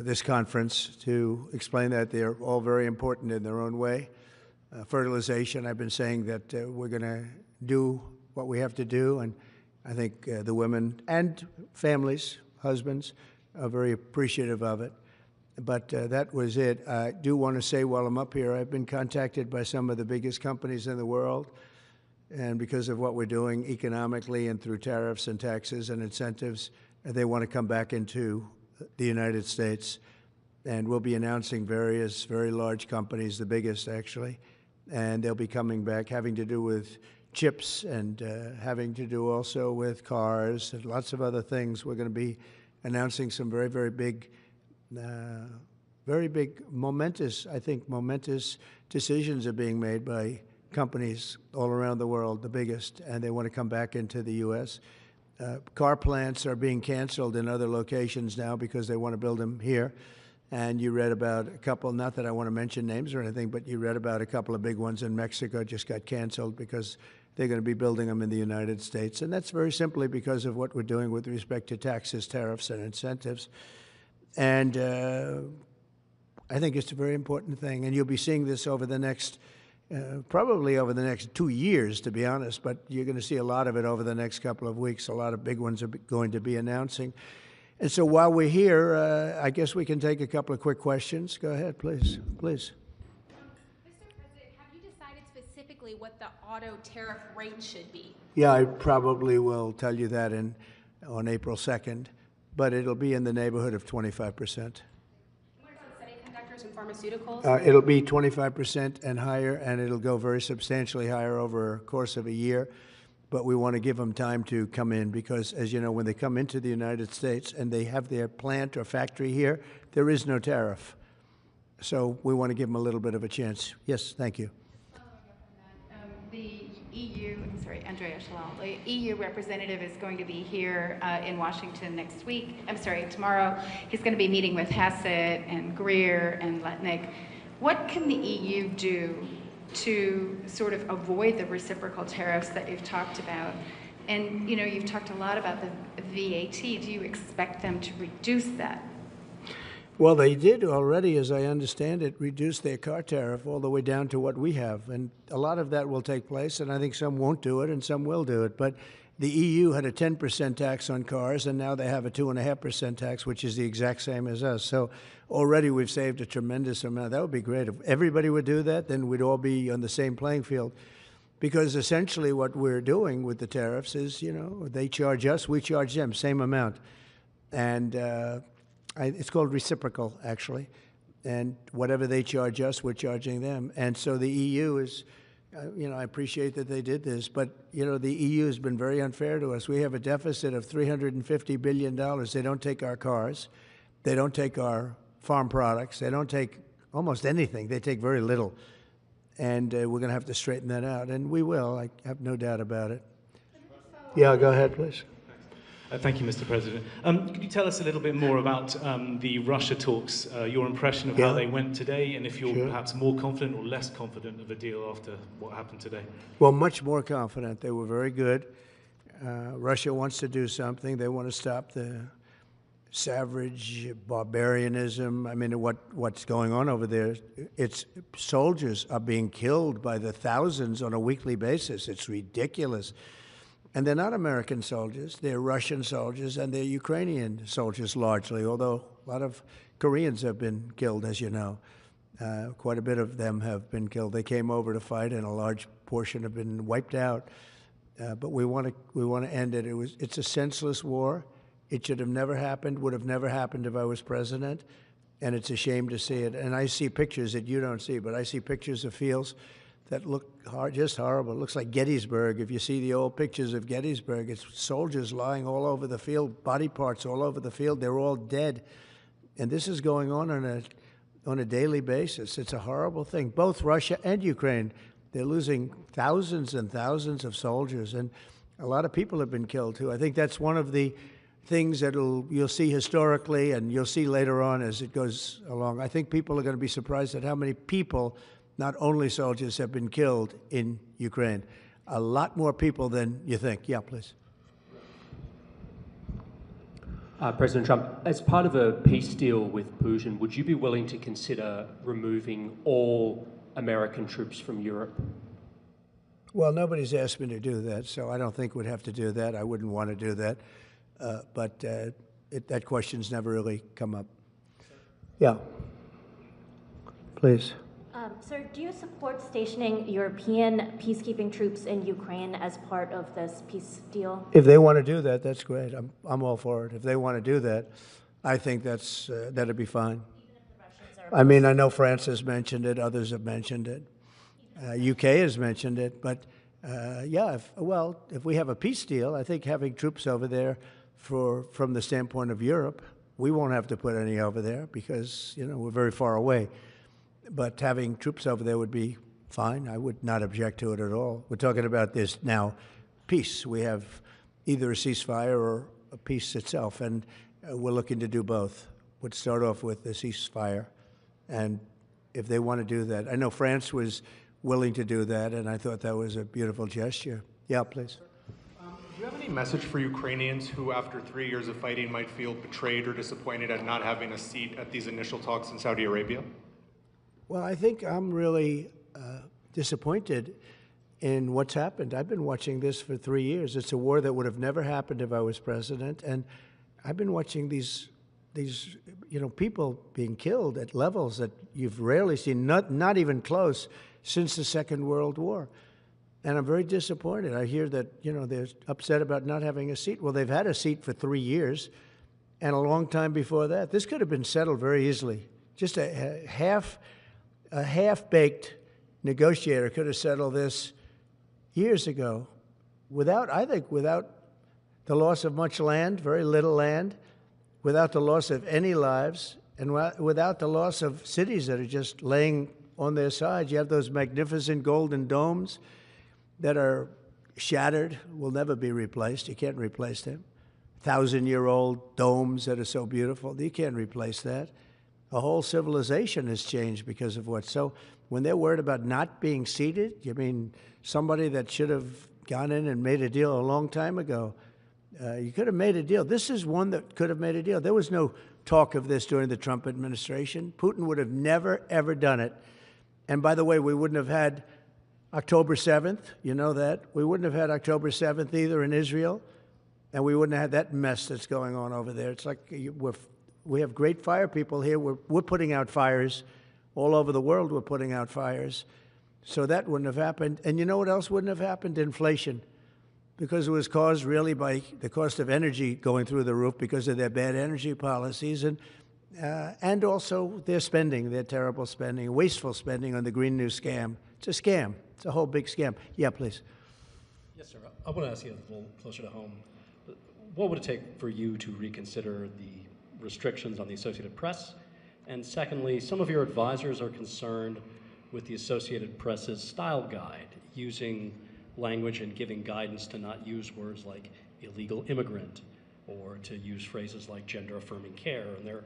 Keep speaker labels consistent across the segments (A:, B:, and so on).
A: this conference to explain that they're all very important in their own way. Fertilization, I've been saying that we're going to do what we have to do, and I think the women and families, husbands, are very appreciative of it. But that was it. I do want to say while I'm up here, I've been contacted by some of the biggest companies in the world, and because of what we're doing economically and through tariffs and taxes and incentives, they want to come back into the United States. And we'll be announcing various very large companies, the biggest actually, and they'll be coming back, having to do with chips and having to do also with cars and lots of other things. We're going to be announcing some very, very big, momentous decisions are being made by companies all around the world, the biggest, and they want to come back into the U.S. Car plants are being canceled in other locations now because they want to build them here. And you read about a couple, not that I want to mention names or anything, but you read about a couple of big ones in Mexico just got canceled because they're going to be building them in the United States. And that's very simply because of what we're doing with respect to taxes, tariffs, and incentives. And I think it's a very important thing. And you'll be seeing this over the next, probably over the next 2 years, to be honest, but you're going to see a lot of it over the next couple of weeks. A lot of big ones are going to be announcing. And so while we're here, I guess we can take a couple of quick questions. Go ahead, please. Please.
B: Mr. President, have you decided specifically what the auto tariff rate should be?
A: Yeah, I probably will tell you that on April 2nd, but it'll be in the neighborhood of 25%.
B: What about semiconductors and pharmaceuticals?
A: It'll be 25% and higher, and it'll go very substantially higher over a course of a year. But we want to give them time to come in because, as you know, when they come into the United States and they have their plant or factory here, there is no tariff. So we want to give them a little bit of a chance. Yes, thank you.
C: The EU, Andrea Shalal, the EU representative is going to be here in Washington next week. Tomorrow. He's going to be meeting with Hassett and Greer and Letnick. What can the EU do to sort of avoid the reciprocal tariffs that you've talked about? And, you've talked a lot about the VAT. Do you expect them to reduce that?
A: Well, they did already, as I understand it, reduce their car tariff all the way down to what we have. And a lot of that will take place, and I think some won't do it and some will do it. But the EU had a 10% tax on cars, and now they have a 2.5% tax, which is the exact same as us. So already we've saved a tremendous amount. That would be great. If everybody would do that, then we'd all be on the same playing field. Because essentially what we're doing with the tariffs is, they charge us, we charge them, same amount. And it's called reciprocal, actually. And whatever they charge us, we're charging them. And so the EU is, I appreciate that they did this, but, the EU has been very unfair to us. We have a deficit of $350 billion. They don't take our cars. They don't take our farm products. They don't take almost anything. They take very little. And we're going to have to straighten that out. And we will. I have no doubt about it. Yeah, go ahead, please.
D: Thank you, Mr. President. Could you tell us a little bit more about the Russia talks, your impression of how they went today, and if you're perhaps more confident or less confident of a deal after what happened today?
A: Well, much more confident. They were very good. Russia wants to do something. They want to stop the savage barbarianism. I mean, what's going on over there? It's soldiers are being killed by the thousands on a weekly basis. It's ridiculous. And they're not American soldiers. They're Russian soldiers, and they're Ukrainian soldiers largely, although a lot of Koreans have been killed, as you know. Quite a bit of them have been killed. They came over to fight, and a large portion have been wiped out. But we want to end it. It's a senseless war. It should have never happened, would have never happened if I was president, and it's a shame to see it. And I see pictures that you don't see, but I see pictures of fields that look just horrible. It looks like Gettysburg. If you see the old pictures of Gettysburg, it's soldiers lying all over the field, body parts all over the field. They're all dead. And this is going on a daily basis. It's a horrible thing. Both Russia and Ukraine, they're losing thousands and thousands of soldiers, and a lot of people have been killed, too. I think that's one of the things that you'll see historically, and you'll see later on as it goes along. I think people are going to be surprised at how many people, not only soldiers, have been killed in Ukraine. A lot more people than you think. Yeah, please.
E: President Trump, as part of a peace deal with Putin, would you be willing to consider removing all American troops from Europe?
A: Well, nobody's asked me to do that, so I don't think we'd have to do that. I wouldn't want to do that. But that question's never really come up. Yeah. Please.
F: Sir, do you support stationing European peacekeeping troops in Ukraine as part of this peace deal?
A: If they want to do that, that's great. I'm all for it. If they want to do that, I think that'd be fine. I mean, I know France has mentioned it. Others have mentioned it. UK has mentioned it. But, yeah, if we have a peace deal, I think having troops over there from the standpoint of Europe, we won't have to put any over there because, we're very far away. But having troops over there would be fine. I would not object to it at all. We're talking about this now, peace. We have either a ceasefire or a peace itself, and we're looking to do both. We'd start off with the ceasefire, and if they want to do that. I know France was willing to do that, and I thought that was a beautiful gesture. Yeah, please.
G: Do you have any message for Ukrainians who, after 3 years of fighting, might feel betrayed or disappointed at not having a seat at these initial talks in Saudi Arabia?
A: Well, I think I'm really disappointed in what's happened. I've been watching this for 3 years. It's a war that would have never happened if I was president, and I've been watching these people being killed at levels that you've rarely seen, not even close, since the Second World War. And I'm very disappointed. I hear that, they're upset about not having a seat. Well, they've had a seat for 3 years and a long time before that. This could have been settled very easily. Just a half-baked negotiator could have settled this years ago without the loss of much land, very little land, without the loss of any lives, and without the loss of cities that are just laying on their sides. You have those magnificent golden domes that are shattered, will never be replaced. You can't replace them. 1,000-year-old domes that are so beautiful. You can't replace that. A whole civilization has changed because of what. So when they're worried about not being seated, you mean somebody that should have gone in and made a deal a long time ago? You could have made a deal. This is one that could have made a deal. There was no talk of this during the Trump administration. Putin would have never, ever done it. And by the way, we wouldn't have had October 7th. You know that. We wouldn't have had October 7th either in Israel. And we wouldn't have had that mess that's going on over there. It's like we have great fire people here. We're putting out fires. All over the world we're putting out fires. So that wouldn't have happened. And you know what else wouldn't have happened? Inflation. Because it was caused really by the cost of energy going through the roof because of their bad energy policies and also their spending, their terrible spending, wasteful spending on the Green New Scam. It's a scam. It's a whole big scam. Yeah, please.
H: Yes, sir. I want to ask you a little closer to home. What would it take for you to reconsider the restrictions on the Associated Press? And secondly, some of your advisors are concerned with the Associated Press's style guide, using language and giving guidance to not use words like illegal immigrant or to use phrases like gender-affirming care. And they're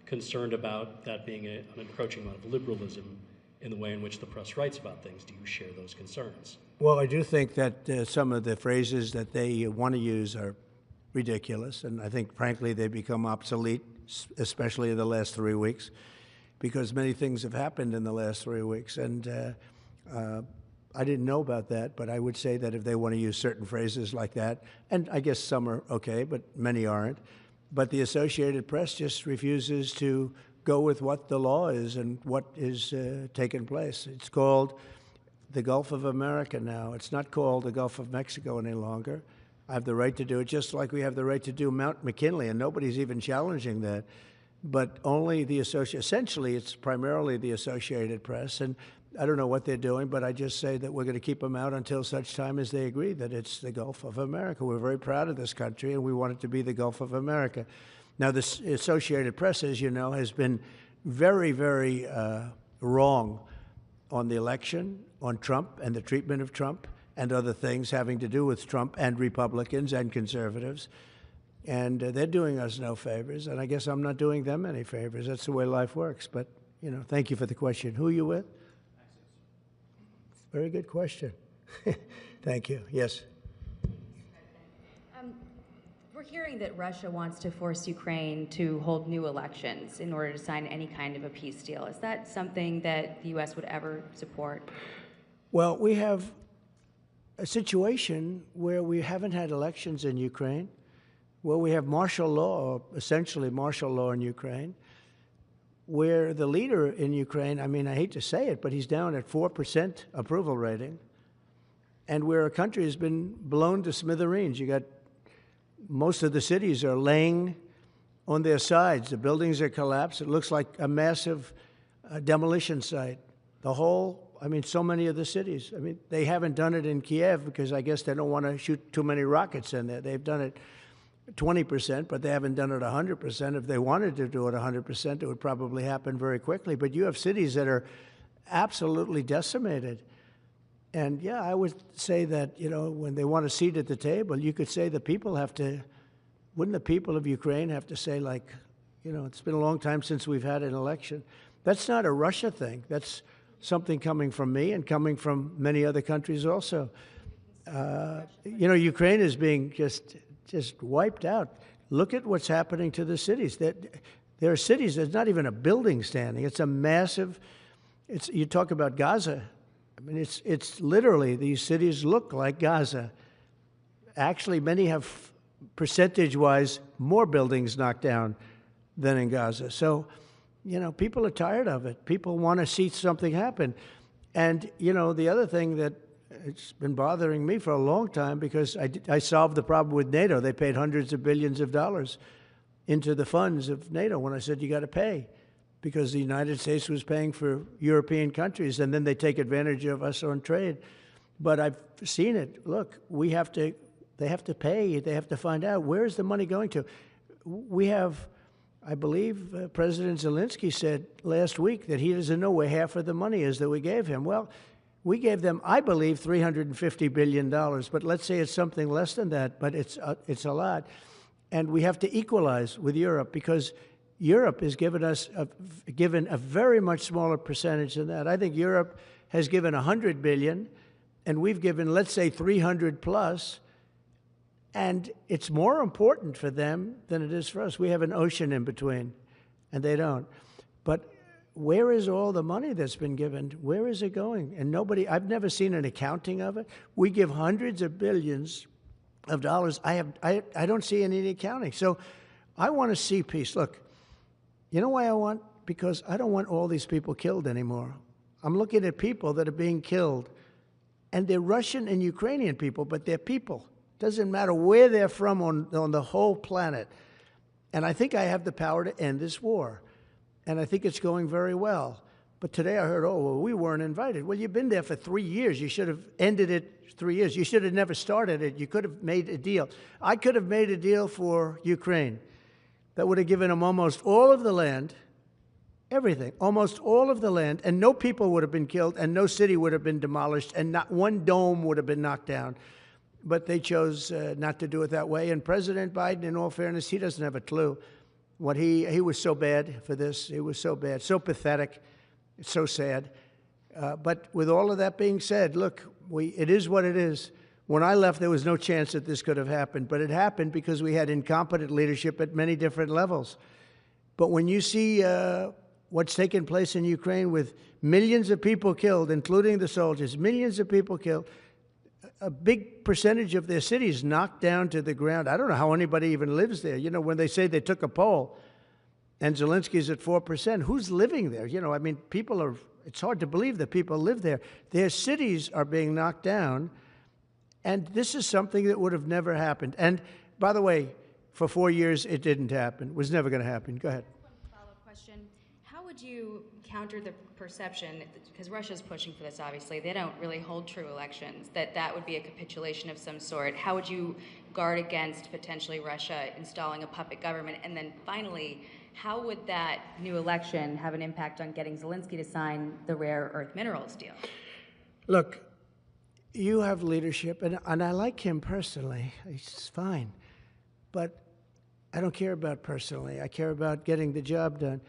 H: concerned about that being an encroaching amount of liberalism in the way in which the press writes about things. Do you share those concerns?
A: Well, I do think that some of the phrases that they want to use are ridiculous, and I think, frankly, they become obsolete, especially in the last 3 weeks, because many things have happened in the last 3 weeks. And I didn't know about that, but I would say that if they want to use certain phrases like that, and I guess some are okay, but many aren't, but the Associated Press just refuses to go with what the law is and what is taking place. It's called the Gulf of America now. It's not called the Gulf of Mexico any longer. I have the right to do it, just like we have the right to do Mount McKinley, and nobody's even challenging that. But only the essentially, it's primarily the Associated Press, and I don't know what they're doing, but I just say that we're going to keep them out until such time as they agree that it's the Gulf of America. We're very proud of this country, and we want it to be the Gulf of America. Now, the Associated Press, as you know, has been very, very wrong on the election, on Trump and the treatment of Trump and other things having to do with Trump and Republicans and conservatives. And they're doing us no favors, and I guess I'm not doing them any favors. That's the way life works. But, thank you for the question. Who are you with? Very good question. Thank you. Yes.
I: we're hearing that Russia wants to force Ukraine to hold new elections in order to sign any kind of a peace deal. Is that something that the U.S. would ever support?
A: Well, we have a situation where we haven't had elections in Ukraine, where we have martial law, essentially martial law in Ukraine, where the leader in Ukraine, I mean, I hate to say it, but he's down at 4% approval rating, and where a country has been blown to smithereens. You got most of the cities are laying on their sides. The buildings are collapsed. It looks like a massive demolition site. The whole, I mean, so many of the cities. I mean, they haven't done it in Kiev because I guess they don't want to shoot too many rockets in there. They've done it 20%, but they haven't done it 100%. If they wanted to do it 100%, it would probably happen very quickly. But you have cities that are absolutely decimated. And yeah, I would say that, you know, when they want a seat at the table, you could say the people have to, wouldn't the people of Ukraine have to say, like, you know, it's been a long time since we've had an election. That's not a Russia thing. That's something coming from me and coming from many other countries also. You know, Ukraine is being just wiped out. Look at what's happening to the cities. There are cities, there's not even a building standing. It's a massive, you talk about Gaza. I mean, it's literally, these cities look like Gaza. Actually, many have, percentage-wise, more buildings knocked down than in Gaza. So, you know, people are tired of it. People want to see something happen. And, you know, the other thing that it's been bothering me for a long time, because I solved the problem with NATO. They paid hundreds of billions of dollars into the funds of NATO when I said you got to pay, because the United States was paying for European countries, and then they take advantage of us on trade. But I've seen it. Look, they have to pay. They have to find out, where is the money going to? We have, I believe President Zelensky said last week that he doesn't know where half of the money is that we gave him. Well, we gave them, I believe, $350 billion, but let's say it's something less than that, but it's a lot. And we have to equalize with Europe, because Europe has given us given a very much smaller percentage than that. I think Europe has given $100 billion, and we've given, let's say, 300 plus, and it's more important for them than it is for us. We have an ocean in between, and they don't. But where is all the money that's been given? Where is it going? And nobody, I've never seen an accounting of it. We give hundreds of billions of dollars. I don't see any accounting. So I want to see peace. Look, you know why I want? Because I don't want all these people killed anymore. I'm looking at people that are being killed, and they're Russian and Ukrainian people, but they're people. Doesn't matter where they're from on the whole planet. And I think I have the power to end this war. And I think it's going very well. But today I heard, oh, well, we weren't invited. Well, you've been there for 3 years. You should have ended it 3 years. You should have never started it. You could have made a deal. I could have made a deal for Ukraine that would have given them almost all of the land, everything, almost all of the land, and no people would have been killed, and no city would have been demolished, and not one dome would have been knocked down. But they chose not to do it that way. And President Biden, in all fairness, he doesn't have a clue. What he was so bad for this. He was so bad, so pathetic. It's so sad. But with all of that being said, look, it is what it is. When I left, there was no chance that this could have happened. But it happened because we had incompetent leadership at many different levels. But when you see what's taken place in Ukraine with millions of people killed, including the soldiers, millions of people killed, a big percentage of their cities knocked down to the ground. I don't know how anybody even lives there. You know, when they say they took a poll and Zelensky's at 4%, who's living there? You know, I mean, it's hard to believe that people live there. Their cities are being knocked down, and this is something that would have never happened. And by the way, for 4 years, it didn't happen. It was never going to happen. Go ahead.
I: One follow-up question. How would you counter the perception, because Russia's pushing for this, obviously, they don't really hold true elections, that would be a capitulation of some sort. How would you guard against potentially Russia installing a puppet government? And then finally, how would that new election have an impact on getting Zelensky to sign the rare earth minerals deal?
A: Look, you have leadership, and I like him personally. He's fine. But I don't care about personally. I care about getting the job done.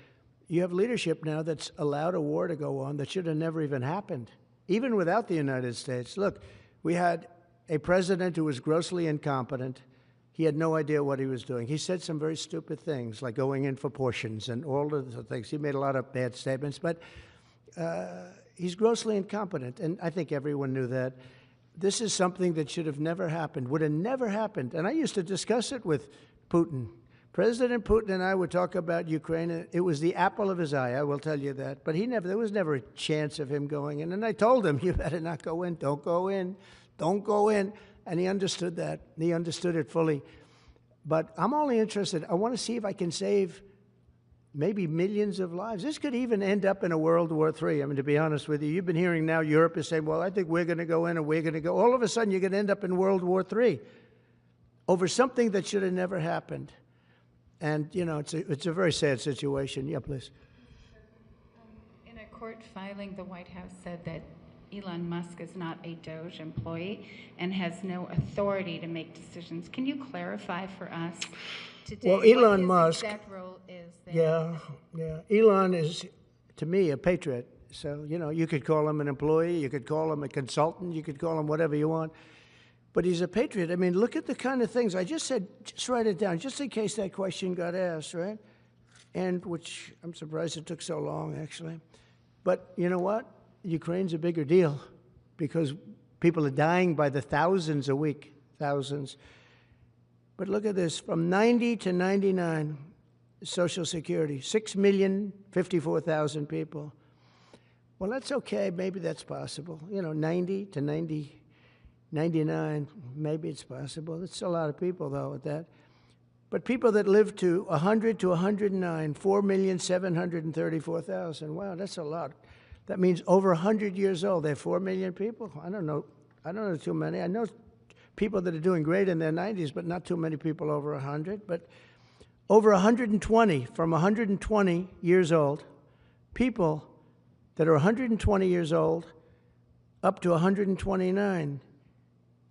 A: You have leadership now that's allowed a war to go on that should have never even happened, even without the United States. Look, we had a president who was grossly incompetent, He had no idea what he was doing. He said some very stupid things, like going in for portions and all of the things. He made a lot of bad statements, but he's grossly incompetent, and I think everyone knew that. This is something that should have never happened, would have never happened. And I used to discuss it with Putin. President Putin and I would talk about Ukraine. It was the apple of his eye, I will tell you that. But there was never a chance of him going in. And I told him, you better not go in. Don't go in. Don't go in. And he understood that. He understood it fully. But I'm only interested, I want to see if I can save maybe millions of lives. This could even end up in a World War III. I mean, to be honest with you, you've been hearing now Europe is saying, well, I think we're going to go in and we're going to go. All of a sudden, you're going to end up in World War III over something that should have never happened. And, you know, it's a very sad situation. Yeah, please.
C: In a court filing, the White House said that Elon Musk is not a DOJ employee and has no authority to make decisions. Can you clarify for us today
A: well, Elon
C: what his
A: Musk,
C: exact role is there?
A: Yeah. Elon is, to me, a patriot. So, you know, you could call him an employee, you could call him a consultant, you could call him whatever you want. But he's a patriot. I mean, look at the kind of things. I just said, just write it down, just in case that question got asked, right? And which I'm surprised it took so long, actually. But you know what? Ukraine's a bigger deal because people are dying by the thousands a week, thousands. But look at this, from 90 to 99, Social Security, 6,054,000 people. Well, that's okay, maybe that's possible. You know, 90 to 99, maybe it's possible. It's a lot of people, though, at that. But people that live to 100 to 109, 4,734,000. Wow, that's a lot. That means over 100 years old. They have 4 million people. I don't know too many. I know people that are doing great in their 90s, but not too many people over 100. But over 120, from 120 years old, people that are 120 years old up to 129,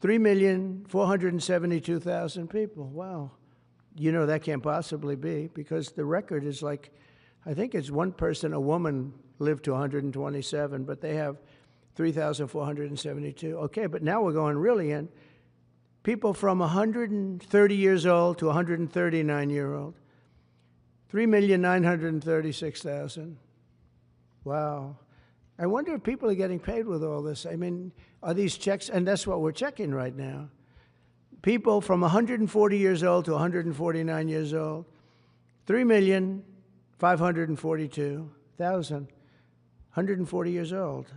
A: 3,472,000 people. Wow. You know that can't possibly be because the record is like, I think it's one person, a woman, lived to 127, but they have 3,472. Okay, but now we're going really in. People from 130 years old to 139-year-old, 3,936,000. Wow. I wonder if people are getting paid with all this. I mean, are these checks? And that's what we're checking right now. People from 140 years old to 149 years old, 3,542,000, 140 years old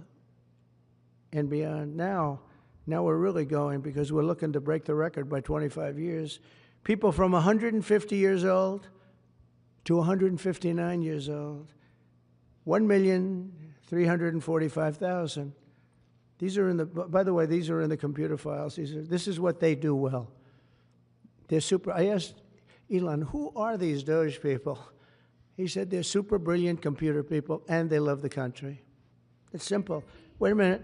A: and beyond. Now we're really going because we're looking to break the record by 25 years. People from 150 years old to 159 years old, 1,345,000. These are in the, by the way, these are in the computer files. This is what they do well. They're super. I asked Elon, who are these DOJ people? He said they're super brilliant computer people and they love the country. It's simple. Wait a minute.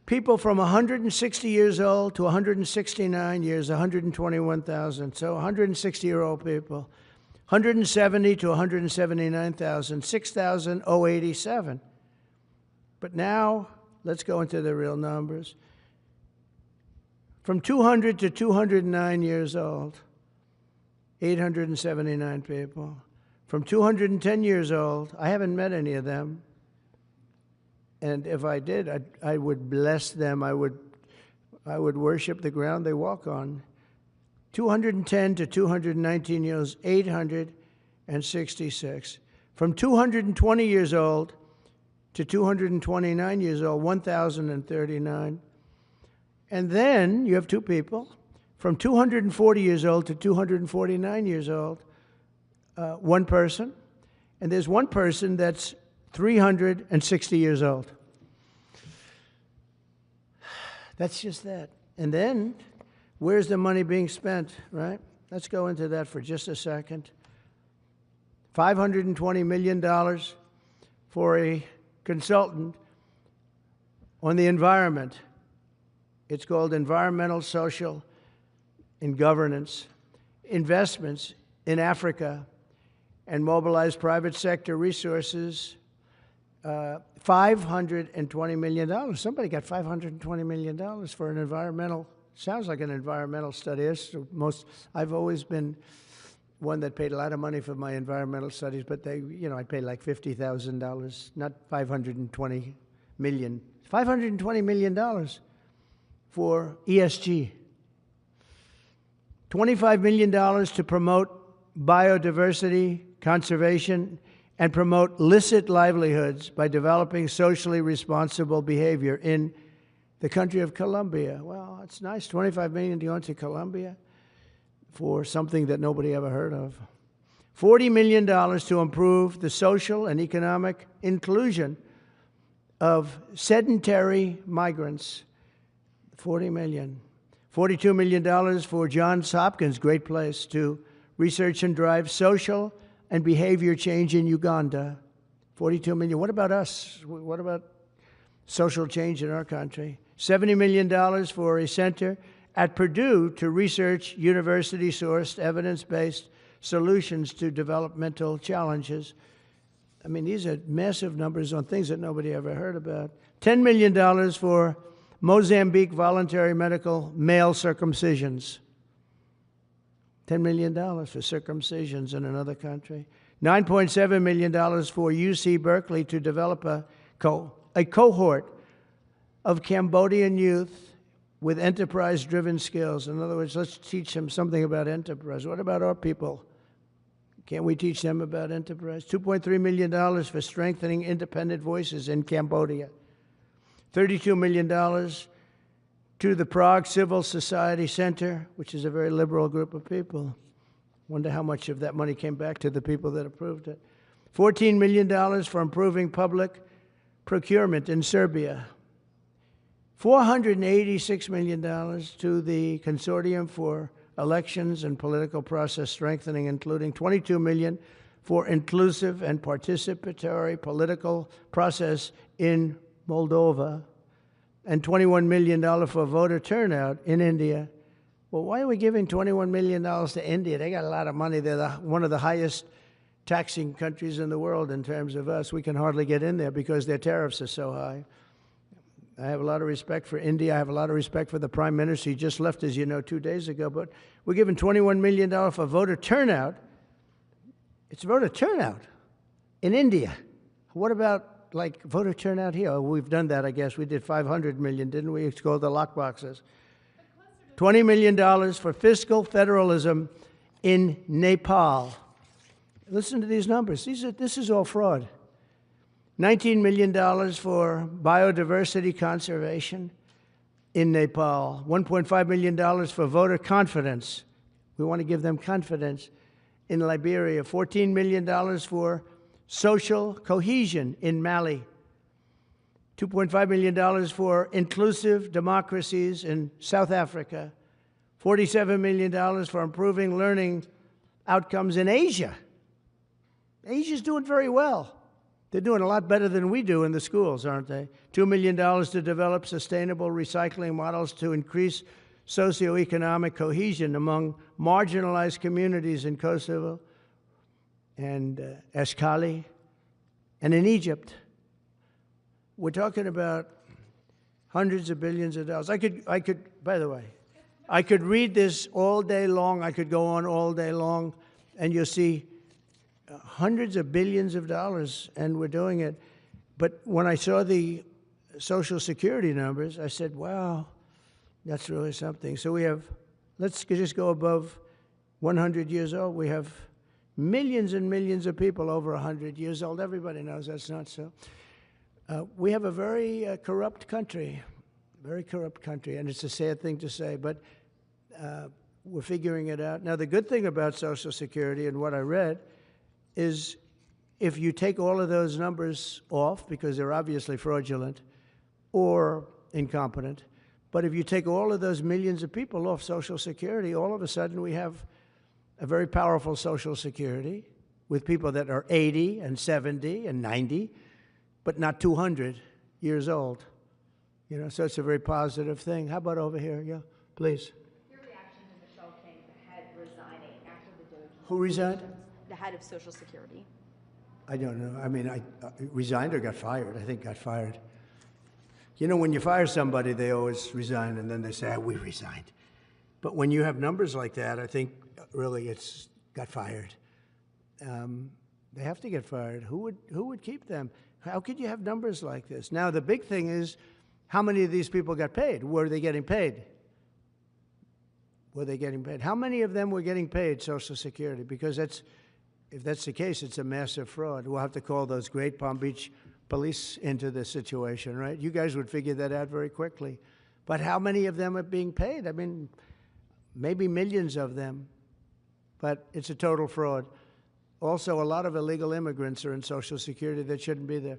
A: People from 160 years old to 169 years, 121,000. So 160-year-old people. 170 to 179,000, 6,087. But now, let's go into the real numbers. From 200 to 209 years old, 879 people. From 210 years old, I haven't met any of them. And if I did, I would bless them. I would worship the ground they walk on. 210 to 219 years, 866. From 220 years old to 229 years old, 1,039. And then you have two people, from 240 years old to 249 years old, one person. And there's one person that's 360 years old. That's just that. And then, where's the money being spent, right? Let's go into that for just a second. $520 million for a consultant on the environment. It's called Environmental, Social, and Governance. Investments in Africa and mobilize private sector resources. $520 million. Somebody got $520 million for an environmental Sounds like an environmental study. I've always been one that paid a lot of money for my environmental studies, but I paid like $50,000, not $520 million. $520 million for ESG. $25 million to promote biodiversity, conservation, and promote licit livelihoods by developing socially responsible behavior in the country of Colombia. Well, it's nice, $25 million to go into Colombia for something that nobody ever heard of. $40 million to improve the social and economic inclusion of sedentary migrants. $40 million. $42 million for Johns Hopkins, great place, to research and drive social and behavior change in Uganda. $42 million. What about us? What about social change in our country? $70 million for a center at Purdue to research university-sourced, evidence-based solutions to developmental challenges. I mean, these are massive numbers on things that nobody ever heard about. $10 million for Mozambique voluntary medical male circumcisions. $10 million for circumcisions in another country. $9.7 million for UC Berkeley to develop a cohort of Cambodian youth with enterprise-driven skills. In other words, let's teach them something about enterprise. What about our people? Can't we teach them about enterprise? $2.3 million for strengthening independent voices in Cambodia. $32 million to the Prague Civil Society Center, which is a very liberal group of people. Wonder how much of that money came back to the people that approved it. $14 million for improving public procurement in Serbia. $486 million to the Consortium for Elections and Political Process Strengthening, including $22 million for inclusive and participatory political process in Moldova, and $21 million for voter turnout in India. Well, why are we giving $21 million to India? They got a lot of money. They're one of the highest taxing countries in the world in terms of us. We can hardly get in there because their tariffs are so high. I have a lot of respect for India. I have a lot of respect for the Prime Minister. He just left, as you know, 2 days ago. But we're giving $21 million for voter turnout. It's voter turnout in India. What about like voter turnout here? Oh, we've done that, I guess. We did $500 million, didn't we? It's called the lockboxes. $20 million for fiscal federalism in Nepal. Listen to these numbers. This is all fraud. $19 million for biodiversity conservation in Nepal. $1.5 million for voter confidence. We want to give them confidence in Liberia. $14 million for social cohesion in Mali. $2.5 million for inclusive democracies in South Africa. $47 million for improving learning outcomes in Asia. Asia's doing very well. They're doing a lot better than we do in the schools, aren't they? $2 million to develop sustainable recycling models to increase socioeconomic cohesion among marginalized communities in Kosovo and Eskali and in Egypt. We're talking about hundreds of billions of dollars. I could, by the way, I could read this all day long. I could go on all day long, and you'll see hundreds of billions of dollars, and we're doing it. But when I saw the Social Security numbers, I said, wow, that's really something. So we have, let's just go above 100 years old. We have millions and millions of people over 100 years old. Everybody knows that's not so. We have a very corrupt country, and it's a sad thing to say, but we're figuring it out. Now, the good thing about Social Security and what I read is if you take all of those numbers off, because they're obviously fraudulent or incompetent, but if you take all of those millions of people off Social Security, all of a sudden we have a very powerful Social Security with people that are 80 and 70 and 90, but not 200 years old. You know, so it's a very positive thing. How about over here? Yeah, please.
J: Your reaction to Michelle King, the head, resigning after the Doge?
A: Who resigned?
J: The head of Social Security.
A: I don't know. I mean, I resigned or got fired? I think got fired. You know, when you fire somebody, they always resign, and then they say, we resigned. But when you have numbers like that, I think really it's got fired. They have to get fired. Who would keep them? How could you have numbers like this? Now, the big thing is, how many of these people got paid? Were they getting paid? Were they getting paid? How many of them were getting paid Social Security? Because if that's the case, it's a massive fraud. We'll have to call those great Palm Beach police into this situation, right? You guys would figure that out very quickly. But how many of them are being paid? I mean, maybe millions of them, but it's a total fraud. Also, a lot of illegal immigrants are in Social Security that shouldn't be there.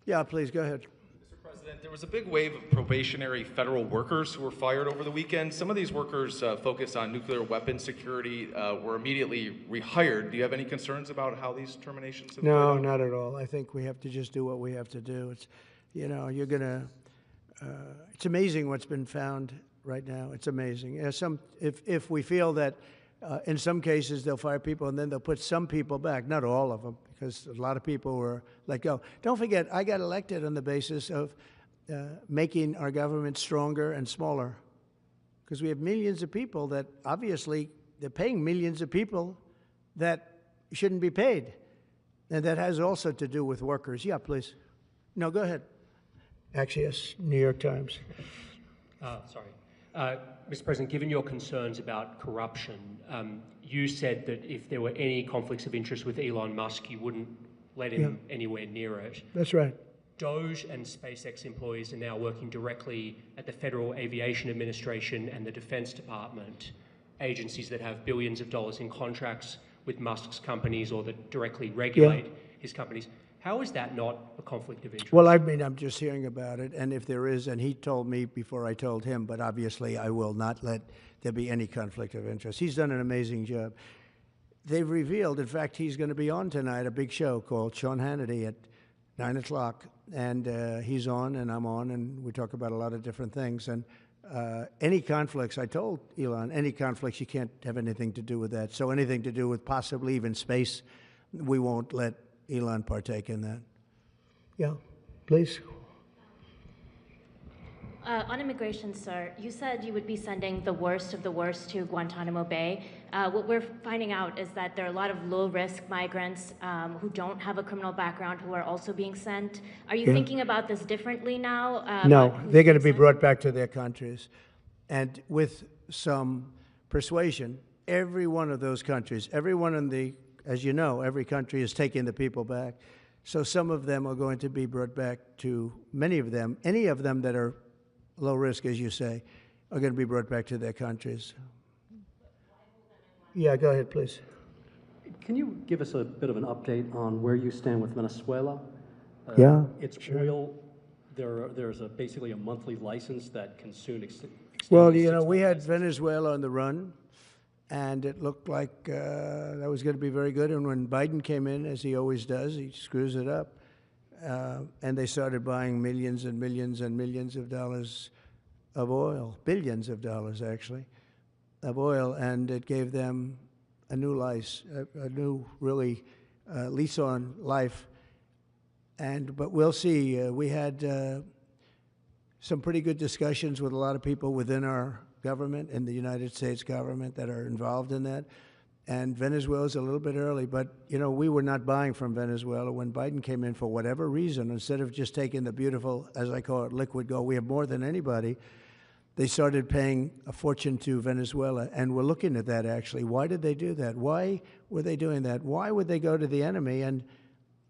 A: Yeah, please, go ahead.
K: Mr. President, there was a big wave of probationary federal workers who were fired over the weekend. Some of these workers focused on nuclear weapons security were immediately rehired. Do you have any concerns about how these terminations have played
A: No,
K: out?
A: not at all. I think we have to just do what we have to do. It's, you know, you're going to, it's amazing what's been found right now. It's amazing. If we feel that in some cases they'll fire people and then they'll put some people back, not all of them, because a lot of people were let go. Don't forget, I got elected on the basis of making our government stronger and smaller, because we have millions of people that obviously they're paying millions of people that shouldn't be paid. And that has also to do with workers. Yeah, please. No, go ahead. Actually, yes, New York Times.
E: Mr. President, given your concerns about corruption, you said that if there were any conflicts of interest with Elon Musk, you wouldn't let him anywhere near it.
A: That's right.
E: Doge and SpaceX employees are now working directly at the Federal Aviation Administration and the Defense Department, agencies that have billions of dollars in contracts with Musk's companies or that directly regulate his companies. How is that not a conflict of interest?
A: Well, I mean, I'm just hearing about it, and if there is, and he told me before I told him, but obviously I will not let there be any conflict of interest. He's done an amazing job. They've revealed, in fact, he's going to be on tonight, a big show called Sean Hannity at 9 o'clock, and he's on and I'm on, and we talk about a lot of different things. And any conflicts, I told Elon, any conflicts, you can't have anything to do with that. So anything to do with possibly even space, we won't let Elon partake in that. Yeah, please.
F: On immigration, sir, you said you would be sending the worst of the worst to Guantanamo Bay. What we're finding out is that there are a lot of low-risk migrants who don't have a criminal background who are also being sent. Are you thinking about this differently now?
A: No, they're going to be brought back to their countries. And with some persuasion, every one of those countries, everyone in the, as you know, every country is taking the people back. So some of them are going to be brought back to, many of them, any of them that are low risk, as you say, are going to be brought back to their countries. Yeah, go ahead, please.
H: Can you give us a bit of an update on where you stand with Venezuela? It's oil. There's basically a monthly license that can soon extend.
A: Well, you know, we had Venezuela on the run, and it looked like that was going to be very good. And when Biden came in, as he always does, he screws it up. And they started buying millions and millions and millions of dollars of oil, billions of dollars actually, of oil, and it gave them a new life, a new really lease on life. But we'll see. We had some pretty good discussions with a lot of people within our government, in the United States government, that are involved in that. And Venezuela's a little bit early, but, you know, we were not buying from Venezuela. When Biden came in, for whatever reason, instead of just taking the beautiful, as I call it, liquid gold, we have more than anybody, they started paying a fortune to Venezuela. And we're looking at that, actually. Why did they do that? Why were they doing that? Why would they go to the enemy and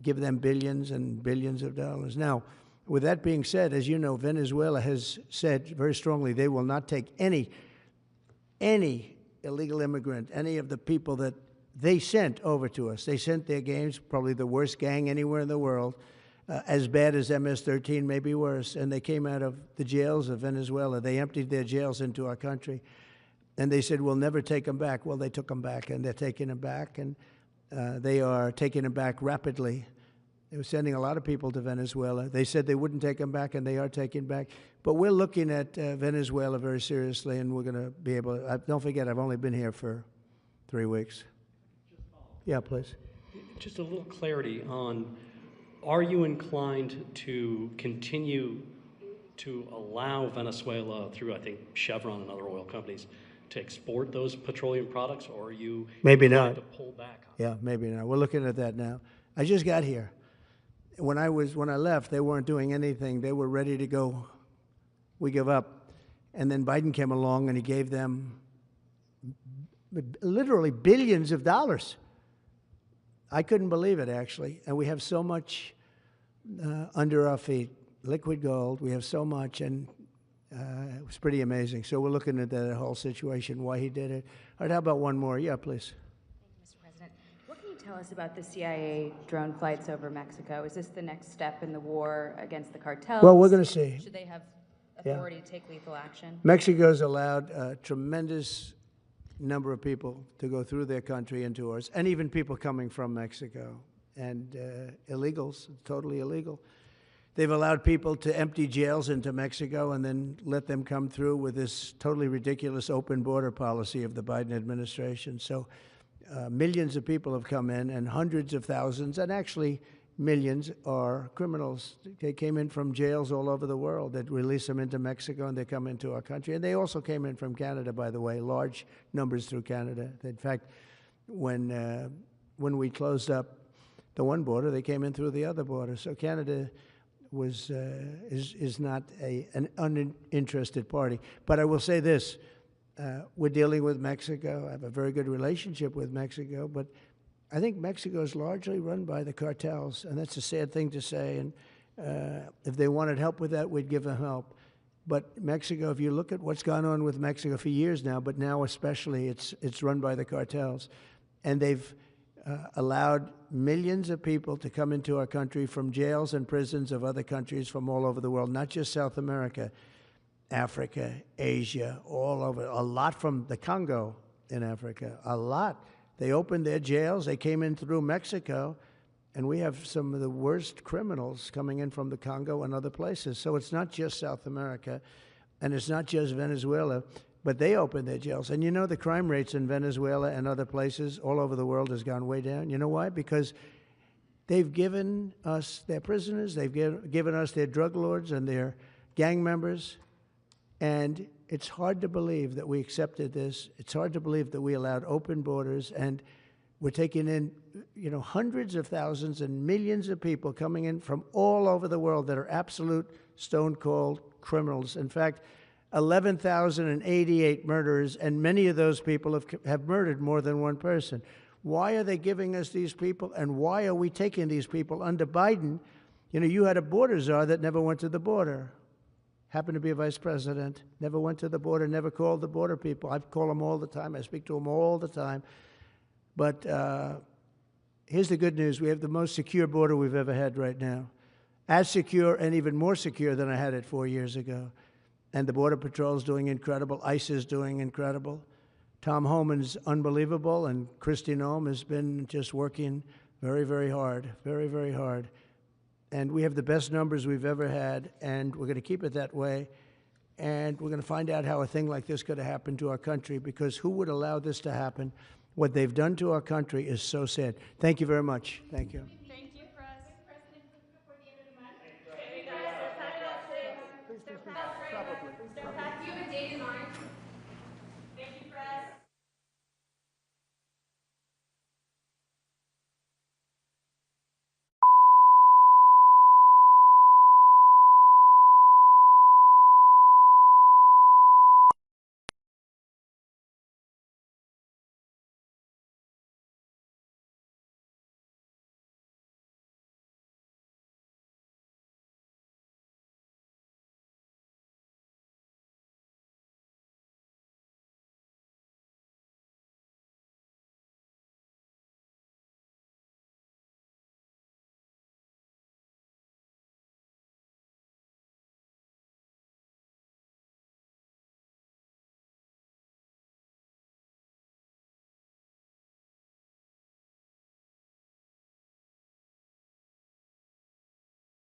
A: give them billions and billions of dollars? Now, with that being said, as you know, Venezuela has said very strongly they will not take any illegal immigrant, any of the people that they sent over to us. They sent their gangs, probably the worst gang anywhere in the world, as bad as MS-13, maybe worse, and they came out of the jails of Venezuela. They emptied their jails into our country, and they said, we'll never take them back. Well, they took them back, and they're taking them back, and they are taking them back rapidly. They were sending a lot of people to Venezuela. They said they wouldn't take them back, and they are taking back. But we're looking at Venezuela very seriously, and we're going to be able to. Don't forget, I've only been here for 3 weeks. Yeah, please.
H: Just a little clarity on, are you inclined to continue to allow Venezuela, through I think Chevron and other oil companies, to export those petroleum products, or are you
A: Maybe
H: inclined
A: not.
H: to pull back on
A: Yeah, maybe not. We're looking at that now. I just got here. When I left, they weren't doing anything. They were ready to go. We give up. And then Biden came along and he gave them literally billions of dollars. I couldn't believe it, actually. And we have so much under our feet, liquid gold. We have so much, and it was pretty amazing. So we're looking at that whole situation, why he did it. All right, how about one more? Yeah, please.
I: Thank you, Mr. President. What can you tell us about the CIA drone flights over Mexico? Is this the next step in the war against the cartels?
A: Well, we're going to see.
I: Should they have authority to take lethal action?
A: Mexico's allowed a tremendous number of people to go through their country into ours, and even people coming from Mexico, and illegals, totally illegal. They've allowed people to empty jails into Mexico and then let them come through with this totally ridiculous open border policy of the Biden administration. So millions of people have come in, and hundreds of thousands, and actually millions, are criminals. They came in from jails all over the world that release them into Mexico, and they come into our country. And they also came in from Canada, by the way, large numbers through Canada. In fact, when we closed up the one border, they came in through the other border. So Canada is not an uninterested party. But I will say this, we're dealing with Mexico. I have a very good relationship with Mexico, but I think Mexico is largely run by the cartels, and that's a sad thing to say. And if they wanted help with that, we'd give them help. But Mexico, if you look at what's gone on with Mexico for years now, but now especially, it's run by the cartels. And they've allowed millions of people to come into our country from jails and prisons of other countries from all over the world, not just South America, Africa, Asia, all over, a lot from the Congo in Africa, a lot. They opened their jails, they came in through Mexico, and we have some of the worst criminals coming in from the Congo and other places. So it's not just South America, and it's not just Venezuela, but they opened their jails. And you know, the crime rates in Venezuela and other places all over the world has gone way down. You know why? Because they've given us their prisoners, they've given us their drug lords and their gang members, and it's hard to believe that we accepted this. It's hard to believe that we allowed open borders, and we're taking in, you know, hundreds of thousands and millions of people coming in from all over the world that are absolute stone-cold criminals. In fact, 11,088 murderers, and many of those people have murdered more than one person. Why are they giving us these people, and why are we taking these people under Biden? You know, you had a border czar that never went to the border. Happened to be a vice president, never went to the border, never called the border people. I call them all the time. I speak to them all the time. But here's the good news. We have the most secure border we've ever had right now. As secure and even more secure than I had it 4 years ago. And the Border Patrol is doing incredible. ICE is doing incredible. Tom Homan's unbelievable, and Kristi Noem has been just working very, very hard, very, very hard. And we have the best numbers we've ever had, and we're going to keep it that way. And we're going to find out how a thing like this could have happened to our country, because who would allow this to happen? What they've done to our country is so sad. Thank you very much. Thank you.